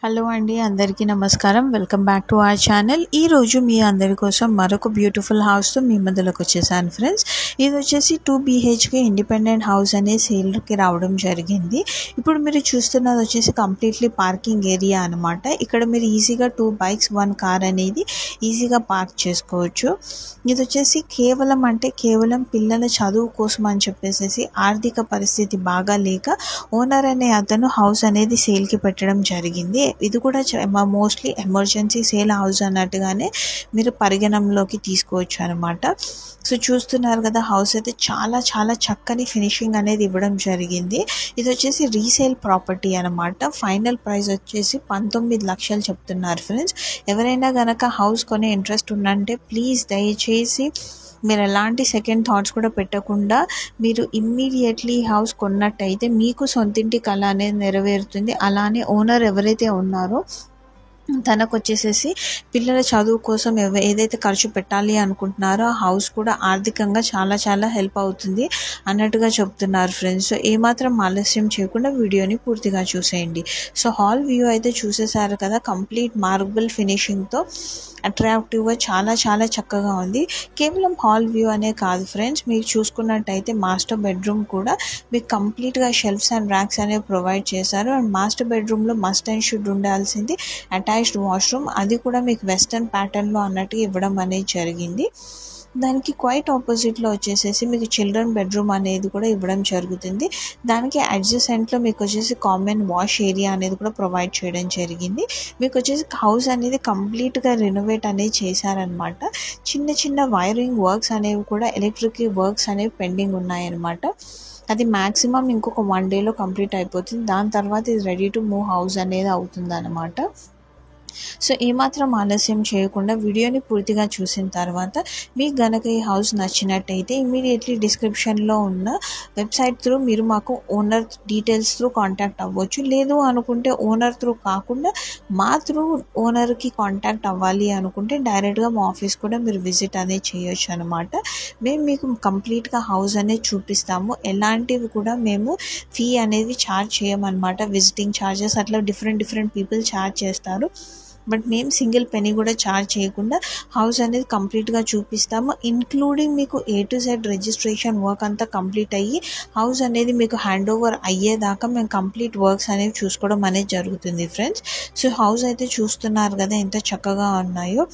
Hello అండి, అందరికీ నమస్కారం. Welcome back to our channel. ఈరోజు మీ అందరి కోసం మరొక బ్యూటిఫుల్ హౌస్తో మీ ముందులోకి వచ్చేసాను ఫ్రెండ్స్. ఇది వచ్చేసి 2 BHK ఇండిపెండెంట్ హౌస్ అనే సేల్కి రావడం జరిగింది. ఇప్పుడు మీరు చూస్తున్నది వచ్చేసి కంప్లీట్లీ పార్కింగ్ ఏరియా అనమాట. ఇక్కడ మీరు ఈజీగా 2 బైక్స్ 1 కార్ అనేది ఈజీగా పార్క్ చేసుకోవచ్చు. ఇది వచ్చేసి కేవలం పిల్లల చదువు కోసం అని చెప్పేసి ఆర్థిక పరిస్థితి బాగా లేక ఓనర్ అనే అతను హౌస్ అనేది సేల్కి పెట్టడం జరిగింది. ఇది కూడా మోస్ట్లీ ఎమర్జెన్సీ సేల్ హౌస్ అన్నట్టుగానే మీరు పరిగణనలోకి తీసుకోవచ్చు అనమాట. సో చూస్తున్నారు కదా, హౌస్ అయితే చాలా చాలా చక్కని ఫినిషింగ్ అనేది ఇవ్వడం జరిగింది. ఇది వచ్చేసి రీసేల్ ప్రాపర్టీ అనమాట. ఫైనల్ ప్రైస్ వచ్చేసి 19 లక్షలు చెప్తున్నారు ఫ్రెండ్స్. ఎవరైనా గనక హౌస్ కొనే ఇంట్రెస్ట్ ఉందంటే ప్లీజ్ దయచేసి మీరు ఎలాంటి సెకండ్ థాట్స్ కూడా పెట్టకుండా మీరు ఇమ్మీడియట్లీ హౌస్ కొన్నట్టయితే మీకు సొంతింటి కళ అనేది నెరవేరుతుంది. అలానే ఓనర్ ఎవరైతే ఉన్నారో తనకు వచ్చేసేసి పిల్లల చదువు కోసం ఏదైతే ఖర్చు పెట్టాలి అనుకుంటున్నారో ఆ హౌస్ కూడా ఆర్థికంగా చాలా చాలా హెల్ప్ అవుతుంది అన్నట్టుగా చెప్తున్నారు ఫ్రెండ్స్. సో ఏమాత్రం ఆలస్యం చేయకుండా వీడియోని పూర్తిగా చూసేయండి. సో హాల్ వ్యూ అయితే చూసేసారు కదా, కంప్లీట్ మార్బుల్ ఫినిషింగ్తో అట్రాక్టివ్గా చాలా చాలా చక్కగా ఉంది. కేవలం హాల్ వ్యూ అనే కాదు ఫ్రెండ్స్, మీరు చూసుకున్నట్టయితే మాస్టర్ బెడ్రూమ్ కూడా మీకు కంప్లీట్గా షెల్ఫ్స్ అండ్ ర్యాక్స్ అనేవి ప్రొవైడ్ చేశారు. అండ్ మాస్టర్ బెడ్రూమ్లో మస్ట్ అండ్ షుడ్ ఉండాల్సింది అటాచ్డ్ వాష్రూమ్. అది కూడా మీకు వెస్టర్న్ ప్యాటర్న్లో అన్నట్టు ఇవ్వడం అనేది జరిగింది. దానికి క్వైట్ ఆపోజిట్లో వచ్చేసేసి మీకు చిల్డ్రన్ బెడ్రూమ్ అనేది కూడా ఇవ్వడం జరుగుతుంది. దానికి అడ్జసెంట్లో మీకు వచ్చేసి కామన్ వాష్ ఏరియా అనేది కూడా ప్రొవైడ్ చేయడం జరిగింది. మీకు వచ్చేసి హౌస్ అనేది కంప్లీట్గా రెనోవేట్ అనేది చేశారనమాట. చిన్న చిన్న వైరింగ్ వర్క్స్ అనేవి కూడా ఎలక్ట్రిక్ వర్క్స్ అనేవి పెండింగ్ ఉన్నాయన్నమాట. అది మ్యాక్సిమం ఇంకొక 1 డేలో కంప్లీట్ అయిపోతుంది. దాని తర్వాత ఇది రెడీ టు మూవ్ హౌస్ అనేది అవుతుంది అన్నమాట. సో ఏమాత్రం ఆలస్యం చేయకుండా వీడియోని పూర్తిగా చూసిన తర్వాత మీకు గనక ఈ హౌస్ నచ్చినట్టయితే ఇమీడియట్లీ డిస్క్రిప్షన్లో ఉన్న వెబ్సైట్ త్రూ మీరు మాకు ఓనర్ డీటెయిల్స్ త్రూ కాంటాక్ట్ అవ్వచ్చు. లేదు అనుకుంటే ఓనర్ త్రూ కాకుండా మా త్రూ ఓనర్కి కాంటాక్ట్ అవ్వాలి అనుకుంటే డైరెక్ట్గా మా ఆఫీస్ కూడా మీరు విజిట్ అనేది చేయొచ్చు అనమాట. మేము మీకు కంప్లీట్గా హౌస్ అనేది చూపిస్తాము. ఎలాంటివి కూడా మేము ఫీ అనేది ఛార్జ్ చేయమన్నమాట. విజిటింగ్ ఛార్జెస్ అట్లా డిఫరెంట్ పీపుల్ ఛార్జ్ చేస్తారు. బట్ మేము సింగిల్ పెనీ కూడా ఛార్జ్ చేయకుండా హౌస్ అనేది కంప్లీట్గా చూపిస్తాము. ఇంక్లూడింగ్ మీకు A to Z registration work అంతా కంప్లీట్ అయ్యి హౌస్ అనేది మీకు హ్యాండ్ ఓవర్ అయ్యేదాకా మేము కంప్లీట్ వర్క్స్ అనేవి చూసుకోవడం అనేది జరుగుతుంది ఫ్రెండ్స్. సో హౌస్ అయితే చూస్తున్నారు కదా ఎంత చక్కగా ఉన్నాయో.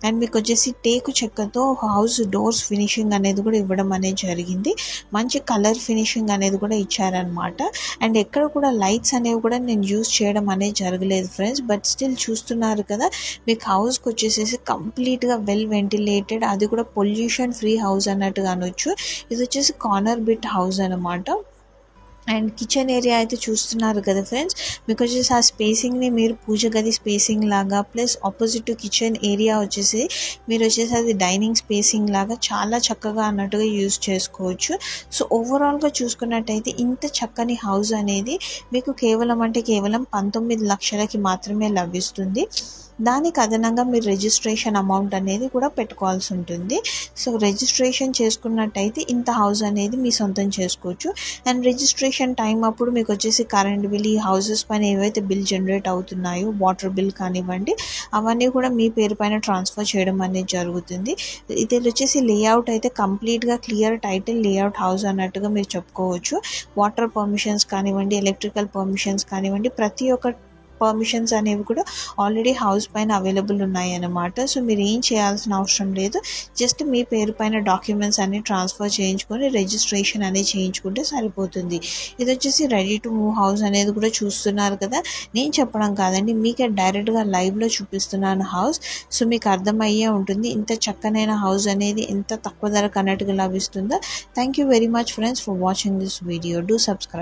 అండ్ మీకు వచ్చేసి టేకు చెక్కతో హౌస్ డోర్స్ ఫినిషింగ్ అనేది కూడా ఇవ్వడం అనేది జరిగింది. మంచి కలర్ ఫినిషింగ్ అనేది కూడా ఇచ్చారనమాట. అండ్ ఎక్కడ కూడా లైట్స్ అనేవి కూడా నేను యూజ్ చేయడం అనేది జరగలేదు ఫ్రెండ్స్. బట్ స్టిల్ చూస్తున్నారు కదా, మీకు హౌస్కి వచ్చేసేసి కంప్లీట్గా వెల్ వెంటిలేటెడ్, అది కూడా పొల్యూషన్ ఫ్రీ హౌస్ అన్నట్టుగా అనొచ్చు. ఇది వచ్చేసి కార్నర్ బిట్ హౌస్ అనమాట. అండ్ కిచెన్ ఏరియా అయితే చూస్తున్నారు కదా ఫ్రెండ్స్, మీకు వచ్చేసి ఆ స్పేసింగ్ని మీరు పూజ గది స్పేసింగ్ లాగా plus opposite to kitchen area వచ్చేసి మీరు వచ్చేసి అది డైనింగ్ స్పేసింగ్ లాగా చాలా చక్కగా అన్నట్టుగా యూజ్ చేసుకోవచ్చు. సో ఓవరాల్గా చూసుకున్నట్టయితే ఇంత చక్కని హౌస్ అనేది మీకు కేవలం 19 లక్షలకి మాత్రమే లభిస్తుంది. దానికి అదనంగా మీరు రిజిస్ట్రేషన్ అమౌంట్ అనేది కూడా పెట్టుకోవాల్సి ఉంటుంది. సో రిజిస్ట్రేషన్ చేసుకున్నట్టయితే ఇంత హౌస్ అనేది మీ సొంతం చేసుకోవచ్చు. అండ్ రిజిస్ట్రేషన్ టైం అప్పుడు మీకు వచ్చేసి కరెంట్ బిల్, ఈ హౌసెస్ పైన ఏవైతే బిల్ జనరేట్ అవుతున్నాయో వాటర్ బిల్ కానివ్వండి అవన్నీ కూడా మీ పేరు పైన ట్రాన్స్ఫర్ చేయడం అనేది జరుగుతుంది. ఇది వచ్చేసి లేఅవుట్ అయితే కంప్లీట్గా క్లియర్ టైటిల్ లేఅవుట్ హౌస్ అన్నట్టుగా మీరు చెప్పుకోవచ్చు. వాటర్ పర్మిషన్స్ కానివ్వండి, ఎలక్ట్రికల్ పర్మిషన్స్ కానివ్వండి, ప్రతి ఒక్క పర్మిషన్స్ అనేవి కూడా ఆల్రెడీ హౌస్ పైన అవైలబుల్ ఉన్నాయి అన్నమాట. సో మీరు ఏం చేయాల్సిన అవసరం లేదు. జస్ట్ మీ పేరు పైన డాక్యుమెంట్స్ అన్ని ట్రాన్స్ఫర్ చేయించుకొని రిజిస్ట్రేషన్ అనేది చేయించుకుంటే సరిపోతుంది. ఇది వచ్చేసి రెడీ టు మూవ్ హౌస్ అనేది కూడా చూస్తున్నారు కదా, నేను చెప్పడం కాదండి, మీకే డైరెక్ట్గా లైవ్లో చూపిస్తున్నాను హౌస్. సో మీకు అర్థమయ్యే ఉంటుంది ఇంత చక్కనైన హౌస్ అనేది ఎంత తక్కువ ధరకు అన్నట్టుగా లభిస్తుందో. Thank you very much friends for watching this video. Do subscribe.